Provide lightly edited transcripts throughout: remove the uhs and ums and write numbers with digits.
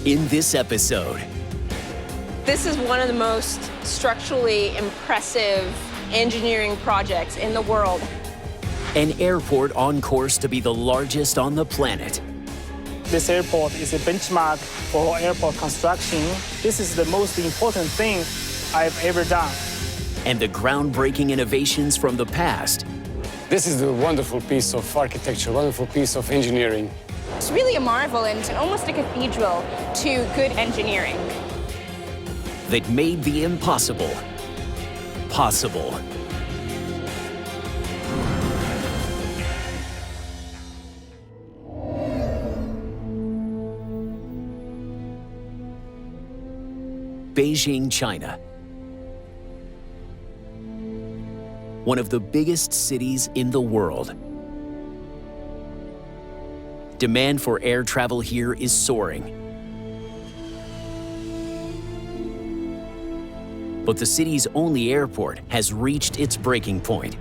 In this episode, This is one of the most structurally impressive engineering projects in the world. an airport on course to be the largest on the planet. This airport is a benchmark for airport construction. This is the most important thing I've ever done. And the groundbreaking innovations from the past This is a wonderful piece of architecture, wonderful piece of engineering. It's really a marvel and almost a cathedral to good engineering. that made the impossible possible. Beijing, China. One of the biggest cities in the world. Demand for air travel here is soaring. But the city's only airport has reached its breaking point.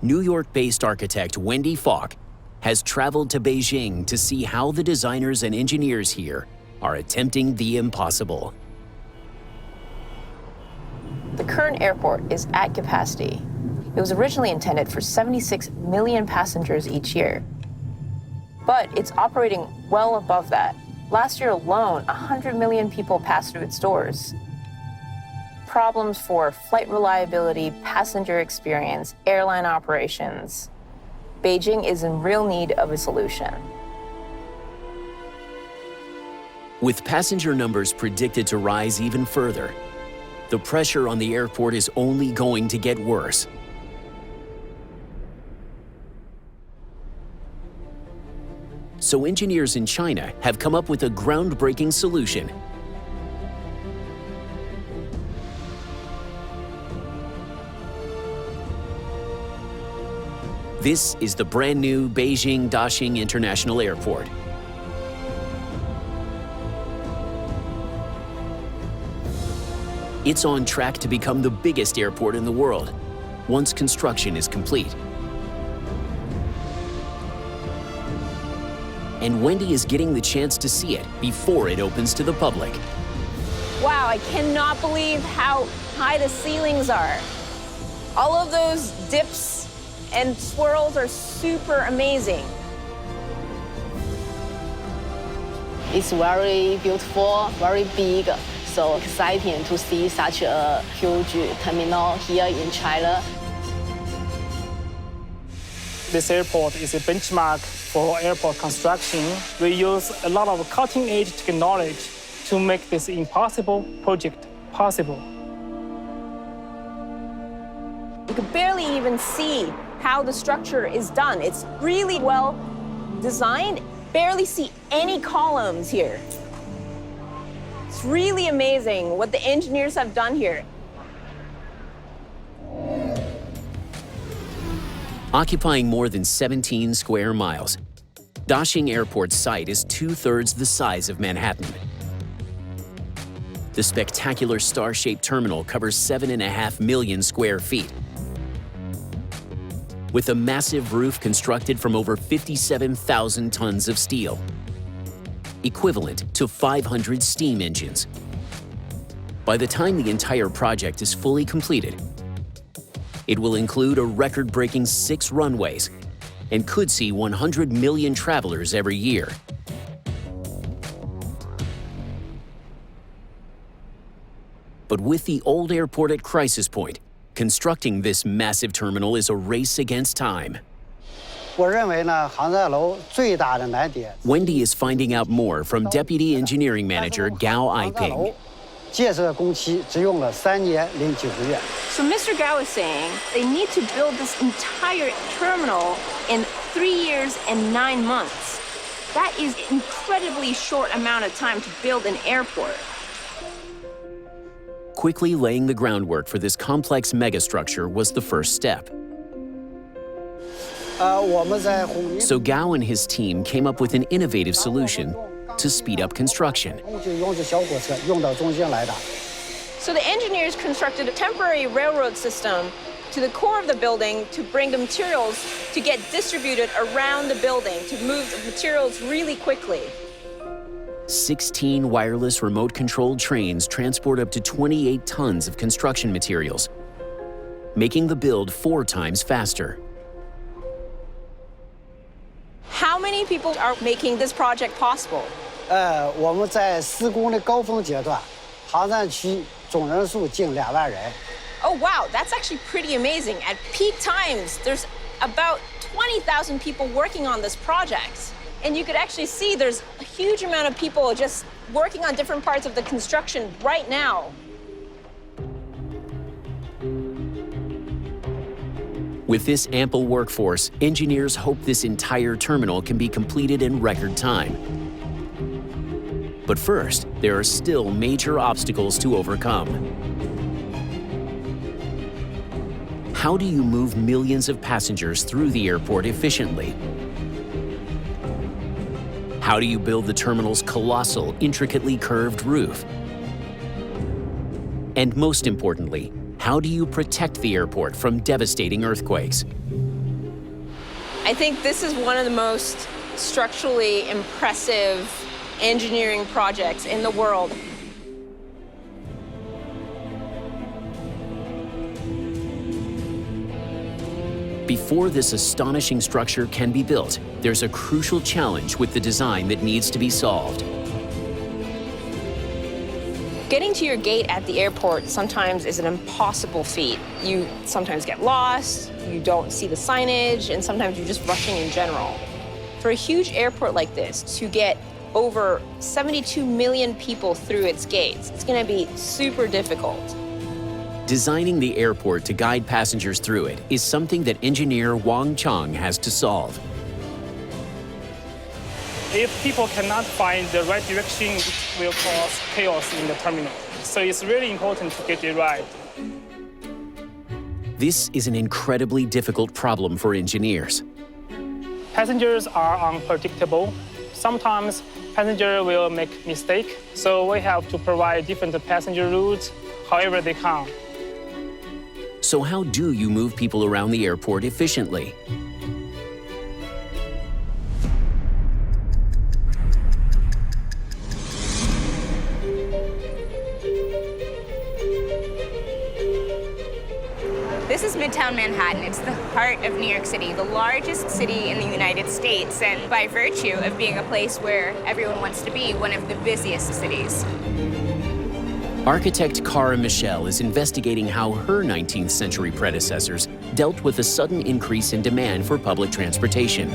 New York-based architect Wendy Falk has traveled to Beijing to see how the designers and engineers here are attempting the impossible. The current airport is at capacity. It was originally intended for 76 million passengers each year. But it's operating well above that. Last year alone, 100 million people passed through its doors. Problems for flight reliability, passenger experience, airline operations. Beijing is in real need of a solution. With passenger numbers predicted to rise even further, the pressure on the airport is only going to get worse. So engineers in China have come up with a groundbreaking solution. This is the brand new Beijing Daxing International Airport. It's on track to become the biggest airport in the world once construction is complete. And Wendy is getting the chance to see it before it opens to the public. Wow, I cannot believe how high the ceilings are. All of those dips and swirls are super amazing. It's very beautiful, very big, so exciting to see such a huge terminal here in China. This airport is a benchmark for airport construction. We use a lot of cutting-edge technology to make this impossible project possible. You can barely even see how the structure is done. It's really well designed. Barely see any columns here. It's really amazing what the engineers have done here. Occupying more than 17 square miles, Daxing Airport's site is 2/3 the size of Manhattan. The spectacular star-shaped terminal covers 7.5 million square feet, with a massive roof constructed from over 57,000 tons of steel, equivalent to 500 steam engines. By the time the entire project is fully completed, it will include a record-breaking 6 runways and could see 100 million travelers every year. But with the old airport at crisis point, constructing this massive terminal is a race against time. 我认为呢，航站楼最大的难点。 Wendy is finding out more from Deputy Engineering Manager Gao Aiping. 建设工期只用了3年零9个月。 So Mr. Gao is saying they need to build this entire terminal in 3 years and 9 months. That is an incredibly short amount of time to build an airport. Quickly laying the groundwork for this complex megastructure was the first step. 我们在红泥 So Gao and his team came up with an innovative solution to speed up construction. 就用这小火车用到中间来的。 So the engineers constructed a temporary railroad system to the core of the building to bring the materials to get distributed around the building to move the materials really quickly. 16 wireless remote-controlled trains transport up to 28 tons of construction materials, making the build 4 times faster. How many people are making this project possible? 我们在施工的高峰阶段，航站区总人数近2万人。 Oh, wow, that's actually pretty amazing. At peak times, there's about 20,000 people working on this project. And you could actually see there's a huge amount of people just working on different parts of the construction right now. With this ample workforce, engineers hope this entire terminal can be completed in record time. But first, there are still major obstacles to overcome. How do you move millions of passengers through the airport efficiently? How do you build the terminal's colossal, intricately curved roof? And most importantly, how do you protect the airport from devastating earthquakes? I think this is one of the most structurally impressive engineering projects in the world. Before this astonishing structure can be built, there's a crucial challenge with the design that needs to be solved. Getting to your gate at the airport sometimes is an impossible feat. You sometimes get lost, you don't see the signage, and sometimes you're just rushing in general. For a huge airport like this, to get over 72 million people through its gates, it's going to be super difficult. Designing the airport to guide passengers through it is something that engineer Wang Chang has to solve. If people cannot find the right direction, it will cause chaos in the terminal. So it's really important to get it right. This is an incredibly difficult problem for engineers. Passengers are unpredictable. Sometimes passengers will make mistakes, so we have to provide different passenger routes however they come. So how do you move people around the airport efficiently? This is Midtown Manhattan. It's the heart of New York City, the largest city in the United States, and by virtue of being a place where everyone wants to be, one of the busiest cities. Architect Cara Michelle is investigating how her 19th century predecessors dealt with a sudden increase in demand for public transportation.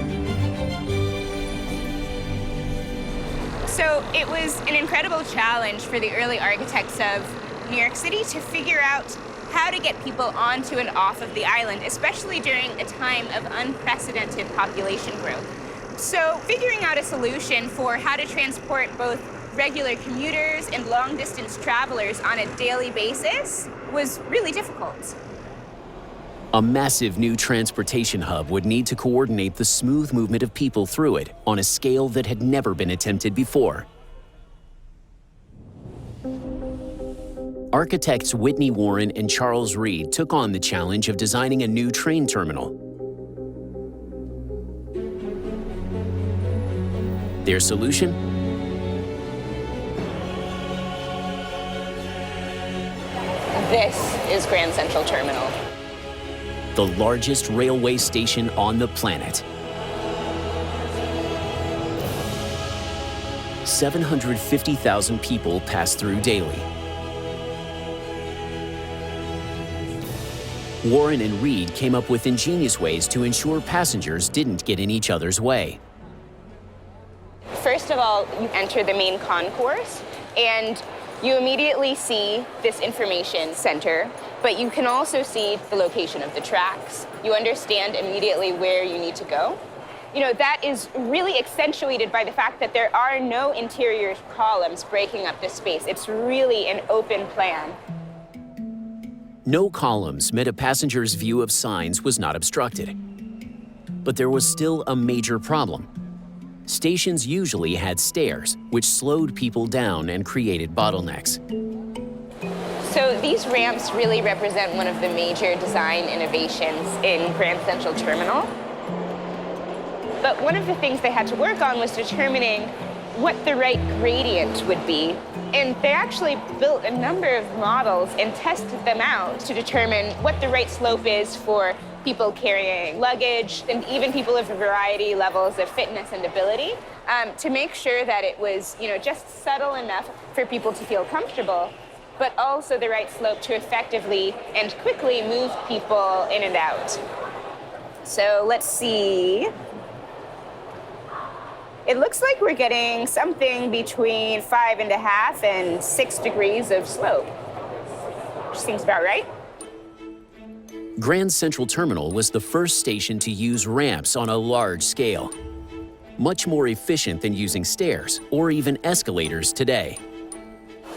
So it was an incredible challenge for the early architects of New York City to figure out how to get people onto and off of the island, especially during a time of unprecedented population growth. So figuring out a solution for how to transport both regular commuters and long-distance travelers on a daily basis was really difficult. A massive new transportation hub would need to coordinate the smooth movement of people through it on a scale that had never been attempted before. Architects Whitney Warren and Charles Reed took on the challenge of designing a new train terminal. Their solution? This is Grand Central Terminal. The largest railway station on the planet. 750,000 people pass through daily. Warren and Reed came up with ingenious ways to ensure passengers didn't get in each other's way. First of all, you enter the main concourse, and you immediately see this information center, but you can also see the location of the tracks. You understand immediately where you need to go. You know, that is really accentuated by the fact that there are no interior columns breaking up this space. It's really an open plan. No columns meant a passenger's view of signs was not obstructed. But there was still a major problem. Stations usually had stairs, which slowed people down and created bottlenecks. So these ramps really represent one of the major design innovations in Grand Central Terminal. But one of the things they had to work on was determining what the right gradient would be. And they actually built a number of models and tested them out to determine what the right slope is for people carrying luggage and even people of a variety levels of fitness and ability, to make sure that it was, just subtle enough for people to feel comfortable, but also the right slope to effectively and quickly move people in and out. So let's see. It looks like we're getting something between 5.5 and 6 degrees of slope, which seems about right. Grand Central Terminal was the first station to use ramps on a large scale, much more efficient than using stairs or even escalators today.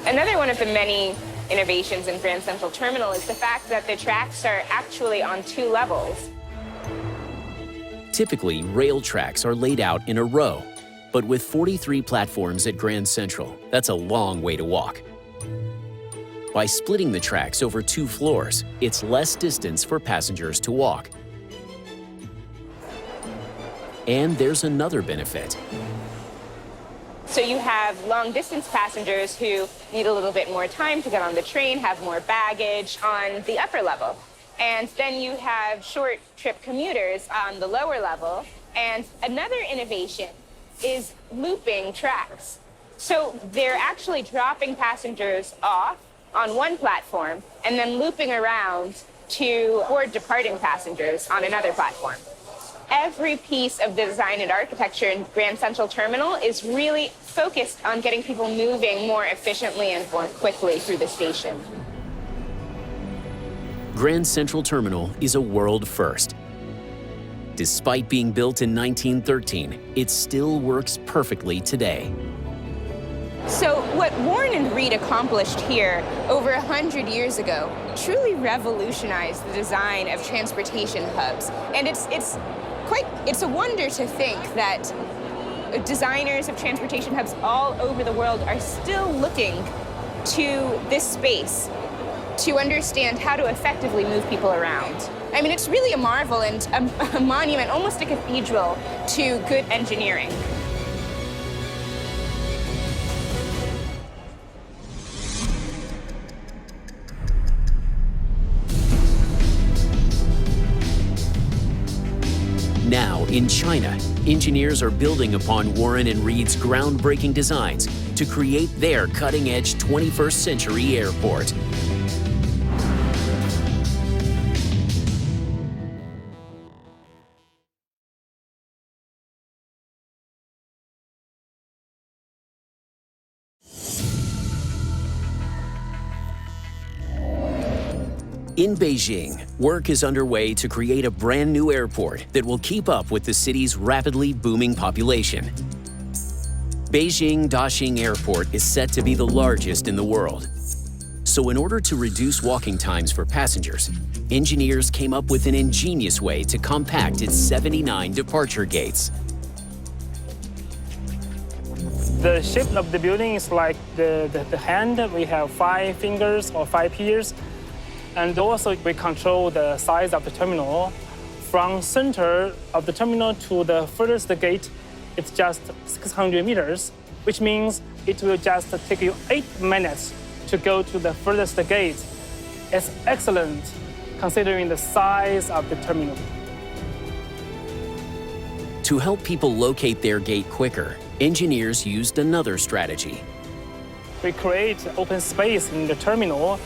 Another one of the many innovations in Grand Central Terminal is the fact that the tracks are actually on 2 levels. Typically, rail tracks are laid out in a row, but with 43 platforms at Grand Central, that's a long way to walk. By splitting the tracks over 2 floors, it's less distance for passengers to walk. And there's another benefit. So you have long-distance passengers who need a little bit more time to get on the train, have more baggage on the upper level. And then you have short-trip commuters on the lower level. And another innovation is looping tracks. So they're actually dropping passengers off on one platform and then looping around to board departing passengers on another platform. Every piece of the design and architecture in Grand Central Terminal is really focused on getting people moving more efficiently and more quickly through the station. Grand Central Terminal is a world first. Despite being built in 1913, it still works perfectly today. So what Warren and Reed accomplished here over 100 years ago truly revolutionized the design of transportation hubs. And it's a wonder to think that designers of transportation hubs all over the world are still looking to this space to understand how to effectively move people around. I mean, it's really a marvel and a monument, almost a cathedral to good engineering. Now, in China, engineers are building upon Warren and Reed's groundbreaking designs to create their cutting-edge 21st century airport. In Beijing, work is underway to create a brand new airport that will keep up with the city's rapidly booming population. Beijing Daxing Airport is set to be the largest in the world. So in order to reduce walking times for passengers, engineers came up with an ingenious way to compact its 79 departure gates. The shape of the building is like the hand. We have 5 fingers or 5 piers. And also we control the size of the terminal. From center of the terminal to the furthest gate, it's just 600 meters, which means it will just take you 8 minutes to go to the furthest gate. It's excellent considering the size of the terminal. To help people locate their gate quicker, engineers used another strategy. We create open space in the terminal.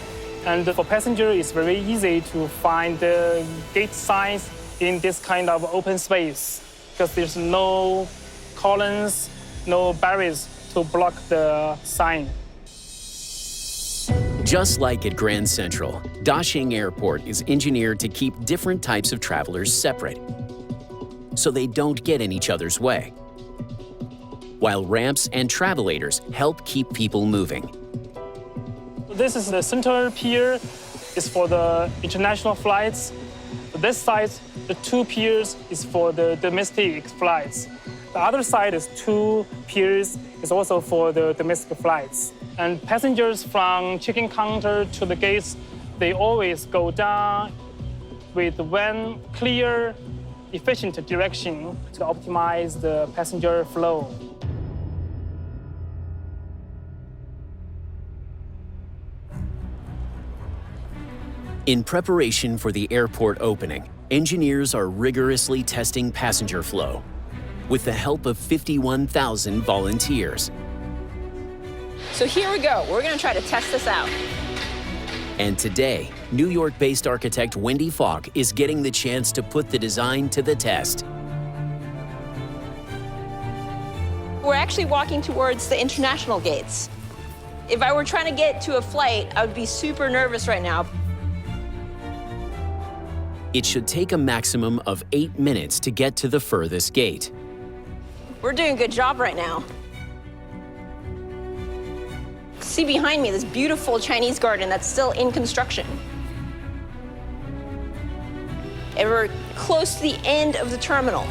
And for passengers, it's very easy to find the gate signs in this kind of open space because there's no columns, no barriers to block the sign. Just like at Grand Central, Daxing Airport is engineered to keep different types of travelers separate, so they don't get in each other's way, while ramps and travelators help keep people moving. This is the center pier. It's for the international flights. This side, the 2 piers, is for the domestic flights. The other side is 2 piers, is also for the domestic flights. And passengers from check-in counter to the gates, they always go down with one clear, efficient direction to optimize the passenger flow. In preparation for the airport opening, engineers are rigorously testing passenger flow with the help of 51,000 volunteers. So here we go. We're going to try to test this out. And today, New York-based architect Wendy Falk is getting the chance to put the design to the test. We're actually walking towards the international gates. If I were trying to get to a flight, I would be super nervous right now. It should take a maximum of 8 minutes to get to the furthest gate. We're doing a good job right now. See behind me this beautiful Chinese garden that's still in construction. And we're close to the end of the terminal.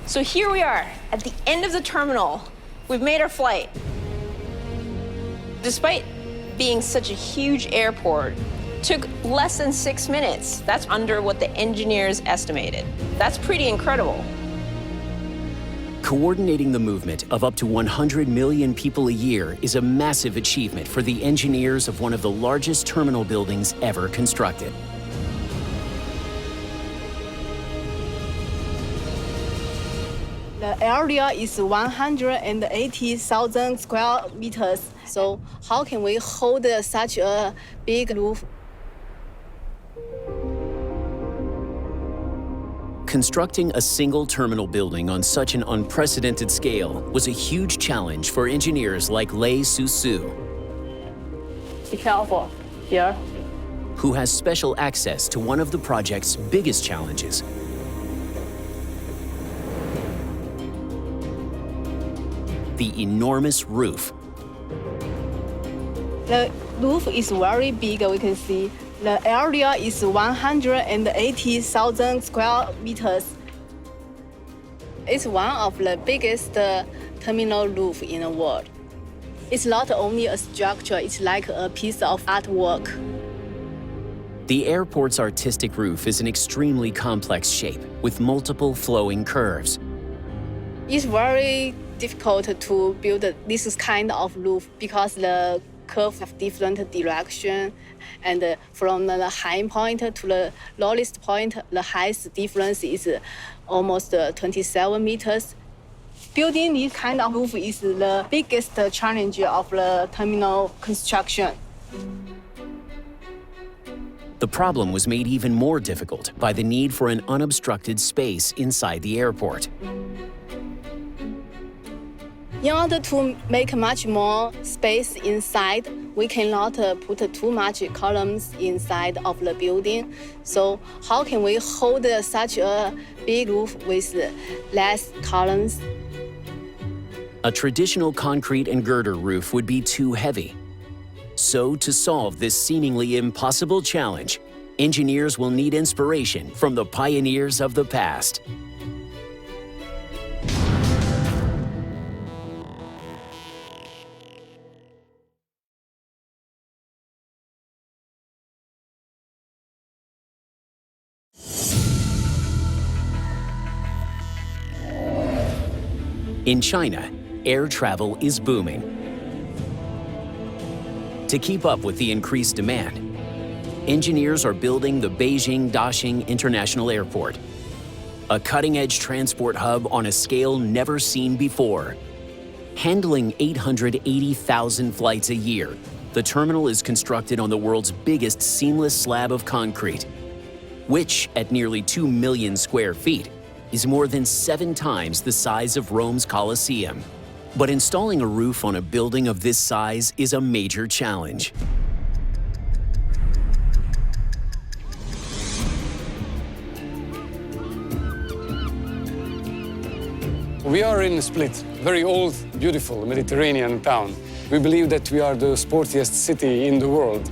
So here we are at the end of the terminal. We've made our flight. Despite being such a huge airport, it took less than 6 minutes. That's under what the engineers estimated. That's pretty incredible. Coordinating the movement of up to 100 million people a year is a massive achievement for the engineers of one of the largest terminal buildings ever constructed. The area is 180,000 square meters. So how can we hold such a big roof? Constructing a single terminal building on such an unprecedented scale was a huge challenge for engineers like Lei Su, Be careful here. who has special access to one of the project's biggest challenges. The enormous roof. The roof is very big, we can see. The area is 180,000 square meters. It's one of the biggest terminal roof in the world. It's not only a structure, it's like a piece of artwork. The airport's artistic roof is an extremely complex shape with multiple flowing curves. It's very difficult to build this kind of roof because the curves have different direction, and from the high point to the lowest point, the highest difference is almost 27 meters. Building this kind of roof is the biggest challenge of the terminal construction. The problem was made even more difficult by the need for an unobstructed space inside the airport. In order to make much more space inside, we cannot put too much columns inside of the building. So how can we hold such a big roof with less columns? A traditional concrete and girder roof would be too heavy. So to solve this seemingly impossible challenge, engineers will need inspiration from the pioneers of the past. In China, air travel is booming. To keep up with the increased demand, engineers are building the Beijing Daxing International Airport, a cutting-edge transport hub on a scale never seen before. Handling 880,000 flights a year, the terminal is constructed on the world's biggest seamless slab of concrete, which, at nearly 2 million square feet, is more than 7 times the size of Rome's Colosseum. But installing a roof on a building of this size is a major challenge. We are in Split, very old, beautiful Mediterranean town. We believe that we are the sportiest city in the world.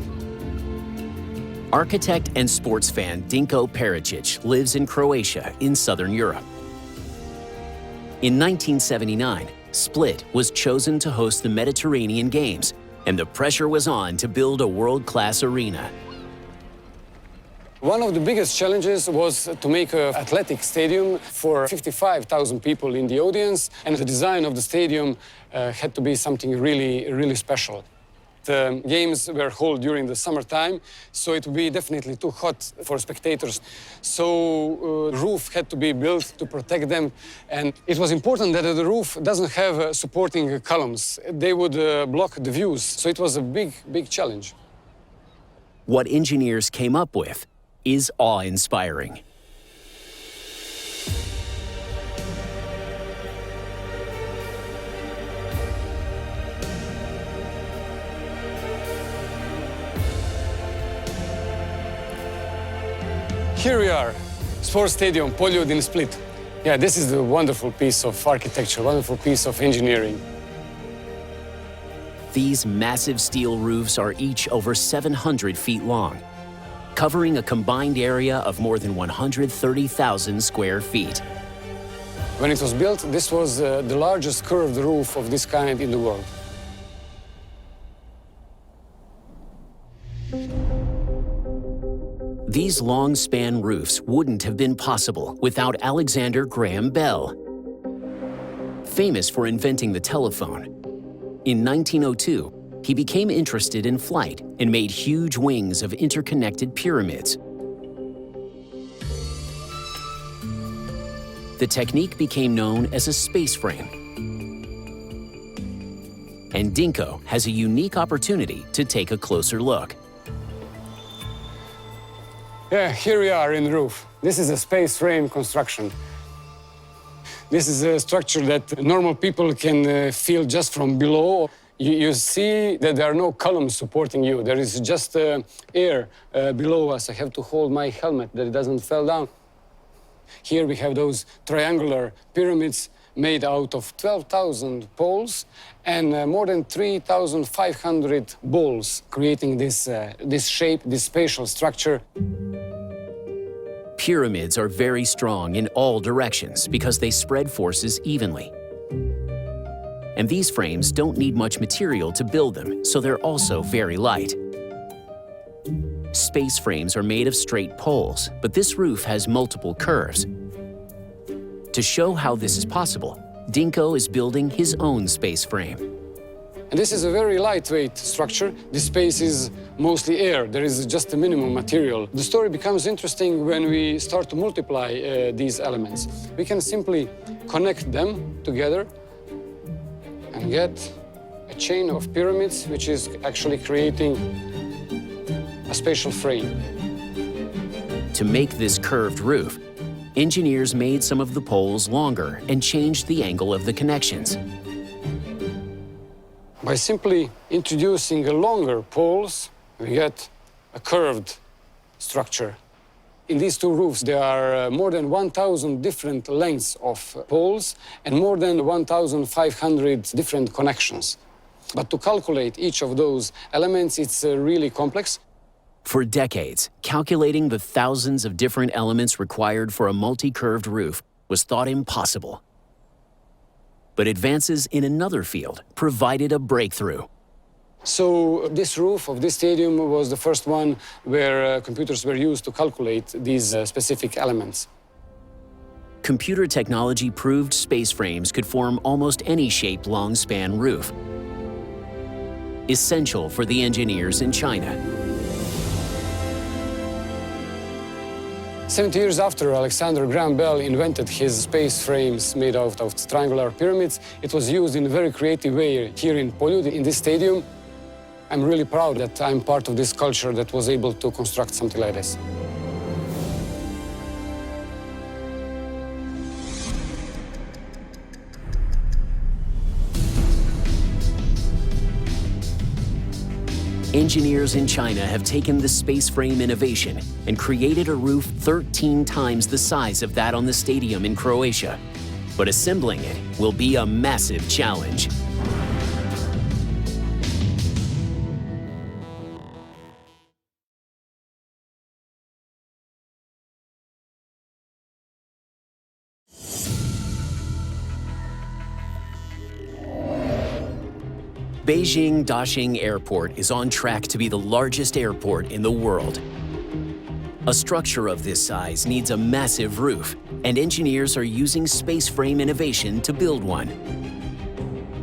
Architect and sports fan Dinko Pericic lives in Croatia in southern Europe. In 1979, Split was chosen to host the Mediterranean Games, and the pressure was on to build a world-class arena. One of the biggest challenges was to make an athletic stadium for 55,000 people in the audience, and the design of the stadium had to be something really, really special. games were held during the summertime, so it would be definitely too hot for spectators. So roof had to be built to protect them, and it was important that the roof doesn't have supporting columns. They would block the views, so it was a big challenge. What engineers came up with is awe-inspiring. Here we are, Sports Stadium, Poljud in Split. Yeah, this is a wonderful piece of architecture, wonderful piece of engineering. These massive steel roofs are each over 700 feet long, covering a combined area of more than 130,000 square feet. When it was built, this was the largest curved roof of this kind in the world. These long-span roofs wouldn't have been possible without Alexander Graham Bell. Famous for inventing the telephone, in 1902, he became interested in flight and made huge wings of interconnected pyramids. The technique became known as a space frame. And Dinko has a unique opportunity to take a closer look. Yeah, here we are in the roof. This is a space frame construction. This is a structure that normal people can feel just from below. You see that there are no columns supporting you. There is just air below us. I have to hold my helmet that it doesn't fall down. Here we have those triangular pyramids made out of 12,000 poles and more than 3,500 balls, creating this shape, this spatial structure. Pyramids are very strong in all directions because they spread forces evenly. And these frames don't need much material to build them, so they're also very light. Space frames are made of straight poles, but this roof has multiple curves. To show how this is possible, Dinko is building his own space frame. And this is a very lightweight structure. The space is mostly air. There is just a minimum material. The story becomes interesting when we start to multiply these elements. We can simply connect them together and get a chain of pyramids, which is actually creating a spatial frame. To make this curved roof, engineers made some of the poles longer and changed the angle of the connections. By simply introducing longer poles, we get a curved structure. In these two roofs, there are more than 1,000 different lengths of poles and more than 1,500 different connections. But to calculate each of those elements, it's really complex. For decades, calculating the thousands of different elements required for a multi-curved roof was thought impossible. But advances in another field provided a breakthrough. So this roof of this stadium was the first one where computers were used to calculate these specific elements. Computer technology proved space frames could form almost any shaped long-span roof, essential for the engineers in China. 70 years after Alexander Graham Bell invented his space frames made out of triangular pyramids, it was used in a very creative way here in Poljud, in this stadium. I'm really proud that I'm part of this culture that was able to construct something like this. Engineers in China have taken the space frame innovation and created a roof 13 times the size of that on the stadium in Croatia. But assembling it will be a massive challenge. Beijing Daxing Airport is on track to be the largest airport in the world. A structure of this size needs a massive roof, and engineers are using space frame innovation to build one.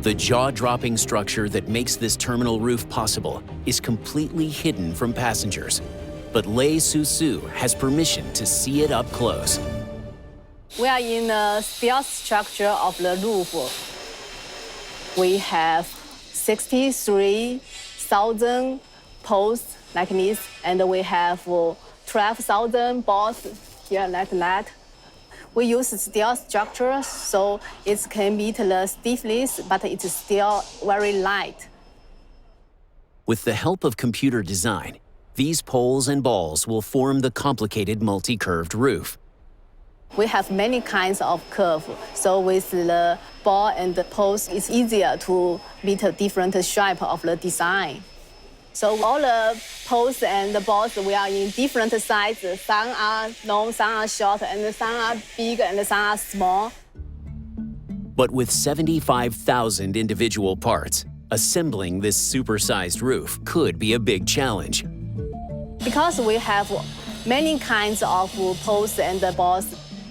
The jaw-dropping structure that makes this terminal roof possible is completely hidden from passengers. But Lei Su has permission to see it up close. We are in the steel structure of the roof. We have 63,000 posts like this, and we have 12,000 bolts here like that. We use steel structure so it can meet the stiffness, but it's still very light. With the help of computer design, these poles and balls will form the complicated multi-curved roof. We have many kinds of curve, so with the ball and the post, it's easier to meet a different shape of the design. So all the posts and the balls, we are in different sizes. Some are long, some are short, and some are big, and some are small. But with 75,000 individual parts, assembling this supersized roof could be a big challenge. Because we have many kinds of posts and balls,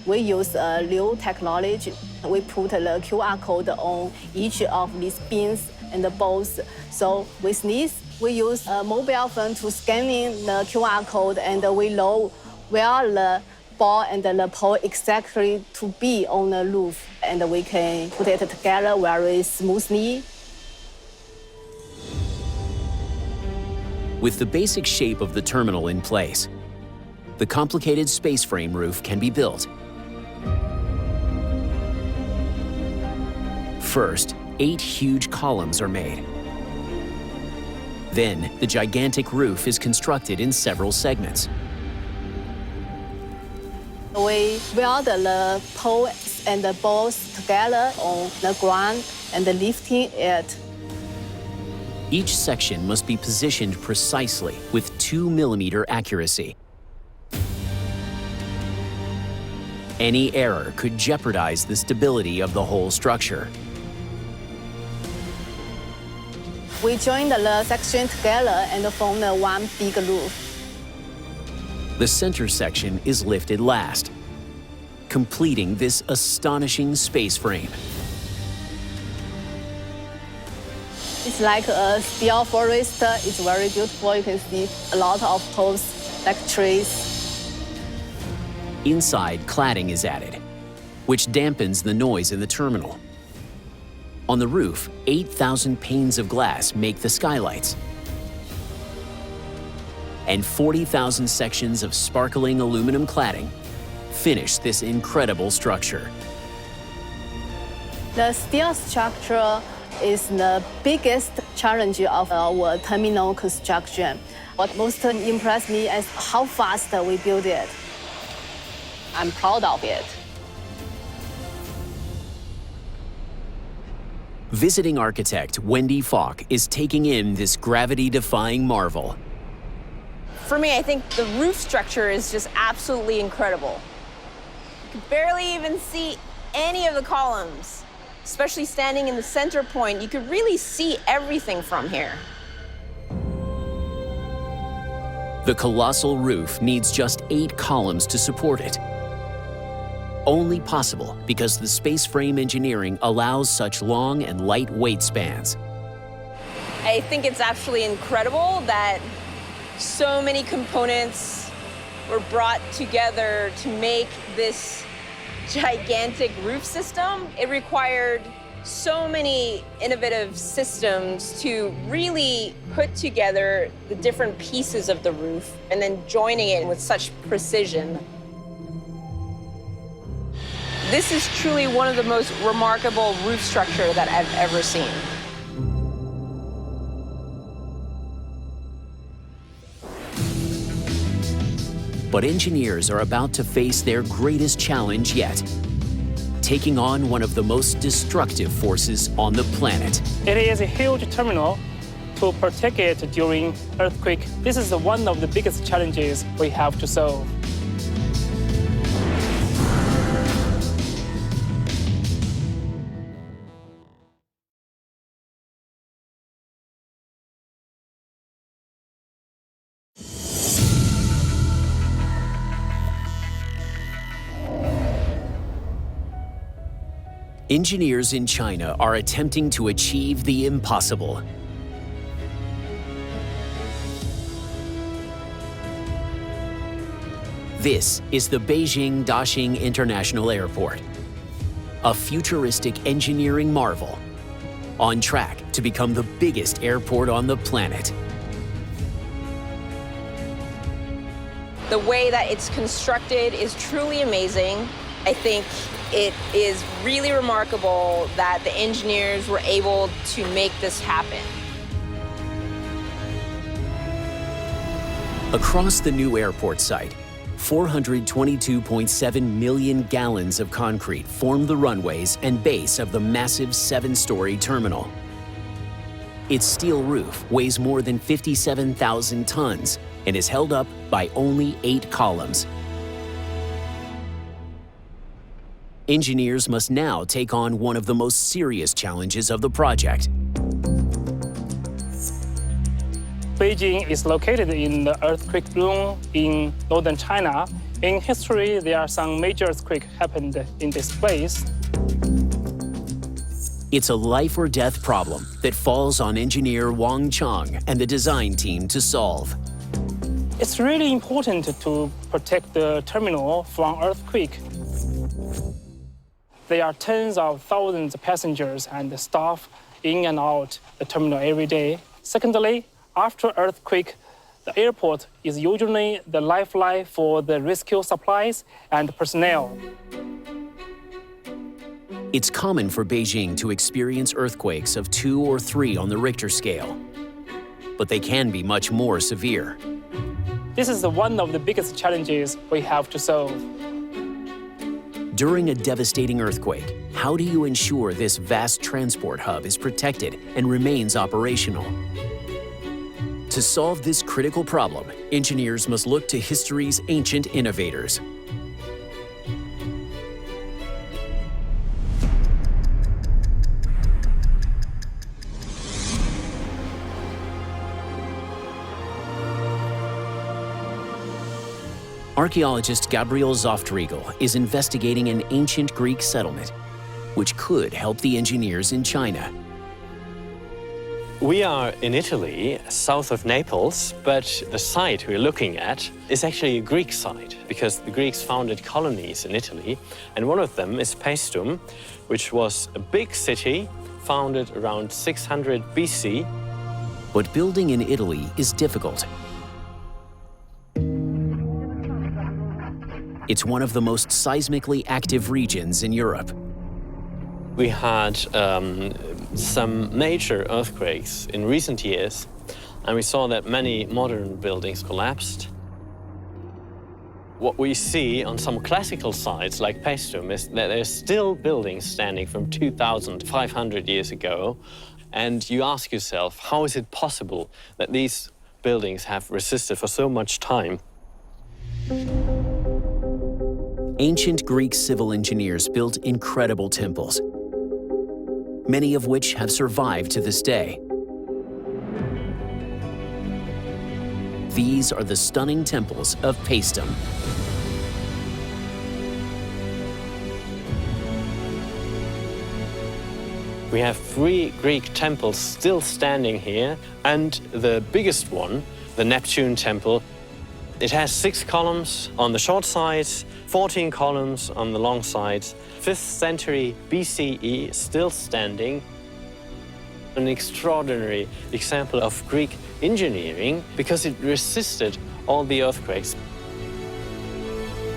we use a new technology. We put the QR code on each of these pins and the balls. So with this, we use a mobile phone to scan in the QR code, and we know where the ball and the pole exactly to be on the roof, and we can put it together very smoothly. With the basic shape of the terminal in place, the complicated space frame roof can be built. First, 8 huge columns are made. Then, the gigantic roof is constructed in several segments. We weld the poles and the balls together on the ground and lifting it. Each section must be positioned precisely with 2mm accuracy. Any error could jeopardize the stability of the whole structure. We join the section together and form one big roof. The center section is lifted last, completing this astonishing space frame. It's like a steel forest. It's very beautiful. You can see a lot of posts like trees. Inside, cladding is added, which dampens the noise in the terminal. On the roof, 8,000 panes of glass make the skylights. And 40,000 sections of sparkling aluminum cladding finish this incredible structure. The steel structure is the biggest challenge of our terminal construction. What most impressed me is how fast we built it. I'm proud of it. Visiting architect Wendy Falk is taking in this gravity-defying marvel. For me, I think the roof structure is just absolutely incredible. You can barely even see any of the columns, especially standing in the center point. You could really see everything from here. The colossal roof needs just 8 columns to support it. Only possible because the space frame engineering allows such long and lightweight spans. I think it's absolutely incredible that so many components were brought together to make this gigantic roof system. It required so many innovative systems to really put together the different pieces of the roof and then joining it with such precision. This is truly one of the most remarkable roof structure that I've ever seen. But engineers are about to face their greatest challenge yet, taking on one of the most destructive forces on the planet. It is a huge terminal. To protect it during earthquake, this is one of the biggest challenges we have to solve. Engineers in China are attempting to achieve the impossible. This is the Beijing Daxing International Airport, a futuristic engineering marvel, on track to become the biggest airport on the planet. The way that it's constructed is truly amazing. I think it is really remarkable that the engineers were able to make this happen. Across the new airport site, 422.7 million gallons of concrete form the runways and base of the massive 7-story terminal. Its steel roof weighs more than 57,000 tons and is held up by only 8 columns. Engineers must now take on one of the most serious challenges of the project. Beijing is located in the earthquake zone in northern China. In history, there are some major earthquakes happened in this place. It's a life or death problem that falls on engineer Wang Chang and the design team to solve. It's really important to protect the terminal from earthquake. There are tens of thousands of passengers and staff in and out the terminal every day. Secondly, after earthquake, the airport is usually the lifeline for the rescue supplies and personnel. It's common for Beijing to experience earthquakes of 2 or 3 on the Richter scale, but they can be much more severe. This is one of the biggest challenges we have to solve. During a devastating earthquake, how do you ensure this vast transport hub is protected and remains operational? To solve this critical problem, engineers must look to history's ancient innovators. Archaeologist Gabriel Zoftriegel is investigating an ancient Greek settlement, which could help the engineers in China. We are in Italy, south of Naples, but the site we're looking at is actually a Greek site because the Greeks founded colonies in Italy, and one of them is Paestum, which was a big city founded around 600 BC. But building in Italy is difficult. It's one of the most seismically active regions in Europe. We had some major earthquakes in recent years, and we saw that many modern buildings collapsed. What we see on some classical sites like Paestum is that there's still buildings standing from 2,500 years ago, and you ask yourself, how is it possible that these buildings have resisted for so much time? Ancient Greek civil engineers built incredible temples, many of which have survived to this day. These are the stunning temples of Paestum. We have 3 Greek temples still standing here, and the biggest one, the Neptune temple, it has 6 columns on the short sides, 14 columns on the long sides. 5th century BCE, still standing. An extraordinary example of Greek engineering because it resisted all the earthquakes.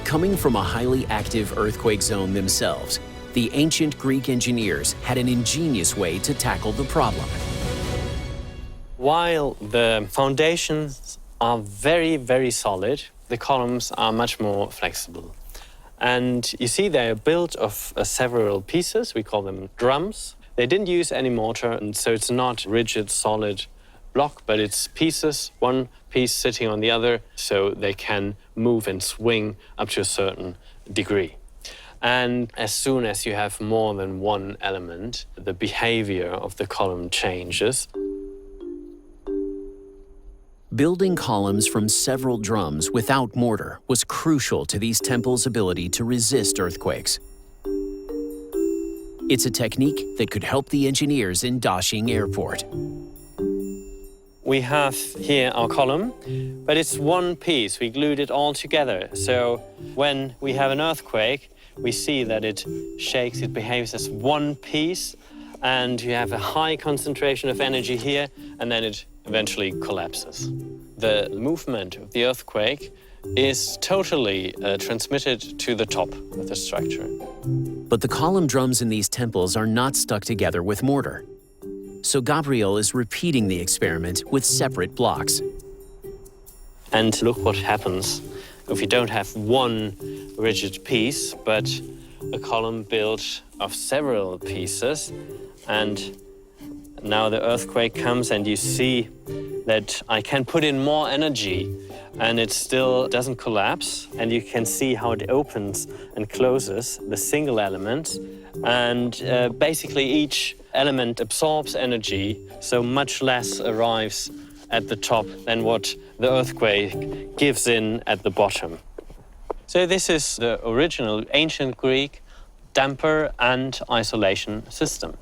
Coming from a highly active earthquake zone themselves, the ancient Greek engineers had an ingenious way to tackle the problem. While the foundations are very, very solid, the columns are much more flexible. And you see they're built of several pieces. We call them drums. They didn't use any mortar, and so it's not rigid, solid block, but it's pieces, one piece sitting on the other, so they can move and swing up to a certain degree. And as soon as you have more than one element, the behavior of the column changes. Building columns from several drums without mortar was crucial to these temples' ability to resist earthquakes. It's a technique that could help the engineers in Daxing Airport. We have here our column, but it's one piece. We glued it all together. So when we have an earthquake, we see that it shakes, it behaves as one piece, and you have a high concentration of energy here, and then it eventually collapses. The movement of the earthquake is totally transmitted to the top of the structure. But the column drums in these temples are not stuck together with mortar. So Gabriel is repeating the experiment with separate blocks. And look what happens if you don't have one rigid piece, but a column built of several pieces. And now the earthquake comes and you see that I can put in more energy and it still doesn't collapse. And you can see how it opens and closes the single element. And basically each element absorbs energy, so much less arrives at the top than what the earthquake gives in at the bottom. So this is the original ancient Greek damper and isolation system.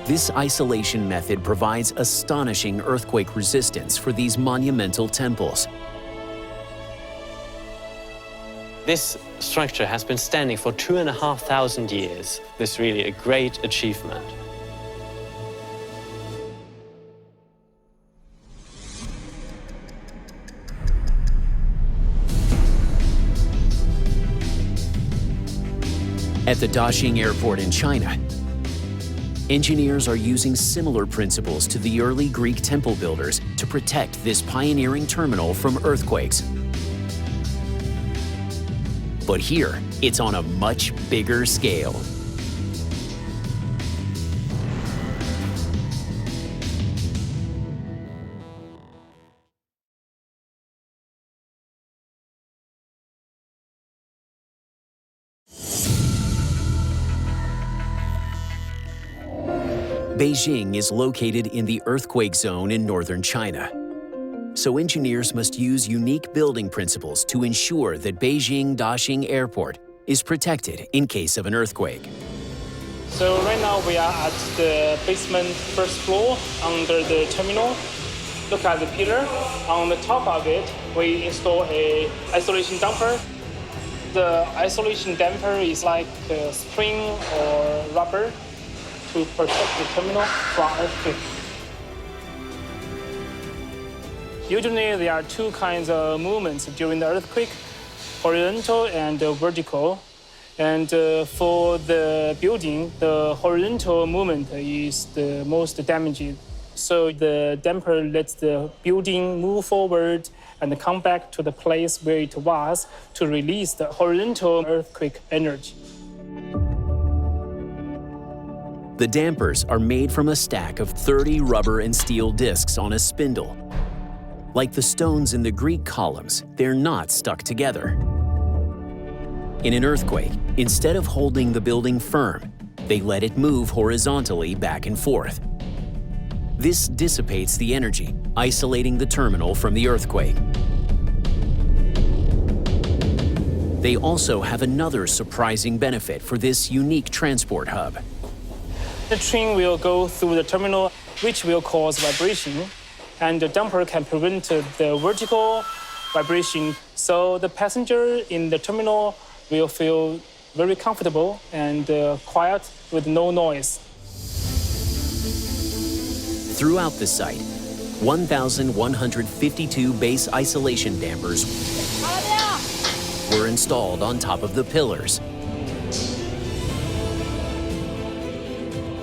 This isolation method provides astonishing earthquake resistance for these monumental temples. This structure has been standing for 2,500 years. This is really a great achievement. At the Daxing Airport in China, engineers are using similar principles to the early Greek temple builders to protect this pioneering terminal from earthquakes. But here, it's on a much bigger scale. Beijing is located in the earthquake zone in northern China. So engineers must use unique building principles to ensure that Beijing Daxing Airport is protected in case of an earthquake. So right now we are at the basement first floor under the terminal. Look at the pillar. On the top of it, we install a isolation damper. The isolation damper is like a spring or rubber to protect the terminal from earthquake. Usually there are two kinds of movements during the earthquake, horizontal and vertical. And for the building, the horizontal movement is the most damaging. So the damper lets the building move forward and come back to the place where it was to release the horizontal earthquake energy. The dampers are made from a stack of 30 rubber and steel discs on a spindle. Like the stones in the Greek columns, they're not stuck together. In an earthquake, instead of holding the building firm, they let it move horizontally back and forth. This dissipates the energy, isolating the terminal from the earthquake. They also have another surprising benefit for this unique transport hub. The train will go through the terminal, which will cause vibration, and the damper can prevent the vertical vibration. So the passenger in the terminal will feel very comfortable and quiet with no noise. Throughout the site, 1,152 base isolation dampers were installed on top of the pillars.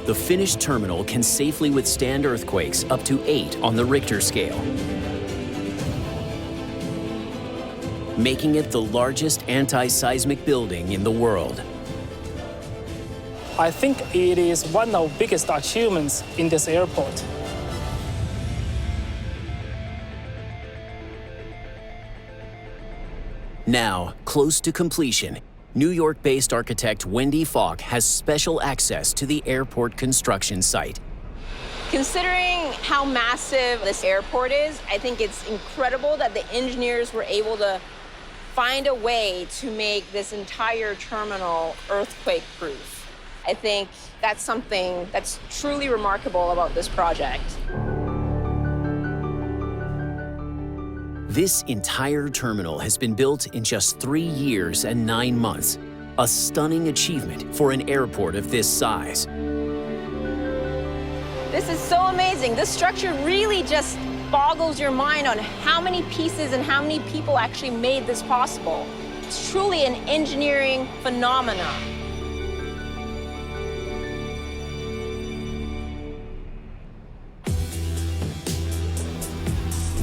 The finished terminal can safely withstand earthquakes up to 8 on the Richter scale, making it the largest anti-seismic building in the world. I think it is one of the biggest achievements in this airport. Now, close to completion, New York-based architect Wendy Falk has special access to the airport construction site. Considering how massive this airport is, I think it's incredible that the engineers were able to find a way to make this entire terminal earthquake-proof. I think that's something that's truly remarkable about this project. This entire terminal has been built in just 3 years and 9 months, a stunning achievement for an airport of this size. This is so amazing. This structure really just boggles your mind on how many pieces and how many people actually made this possible. It's truly an engineering phenomenon.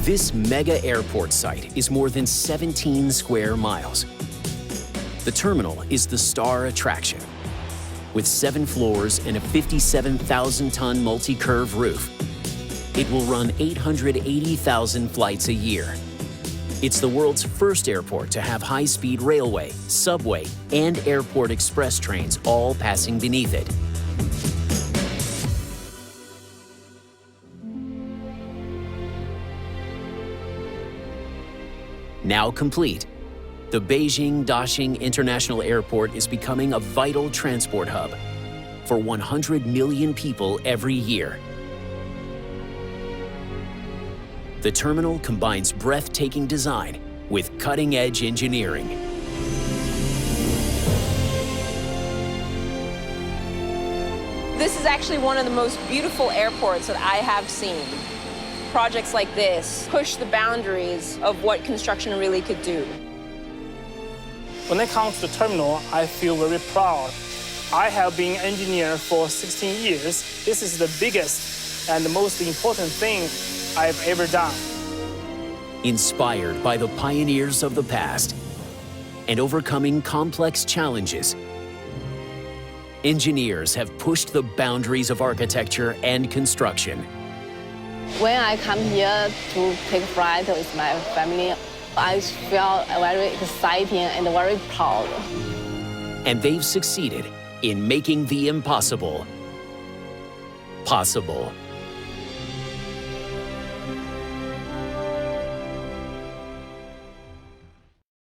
This mega airport site is more than 17 square miles. The terminal is the star attraction. With 7 floors and a 57,000-ton multi-curve roof, it will run 880,000 flights a year. It's the world's first airport to have high-speed railway, subway, and airport express trains all passing beneath it. Now complete, the Beijing Daxing International Airport is becoming a vital transport hub for 100 million people every year. The terminal combines breathtaking design with cutting-edge engineering. This is actually one of the most beautiful airports that I have seen. Projects like this push the boundaries of what construction really could do. When it comes to the terminal, I feel very proud. I have been an engineer for 16 years. This is the biggest and the most important thing I've ever done. Inspired by the pioneers of the past and overcoming complex challenges, engineers have pushed the boundaries of architecture and construction. When I come here to take flight with my family, I feel very exciting and very proud. And they've succeeded in making the impossible possible.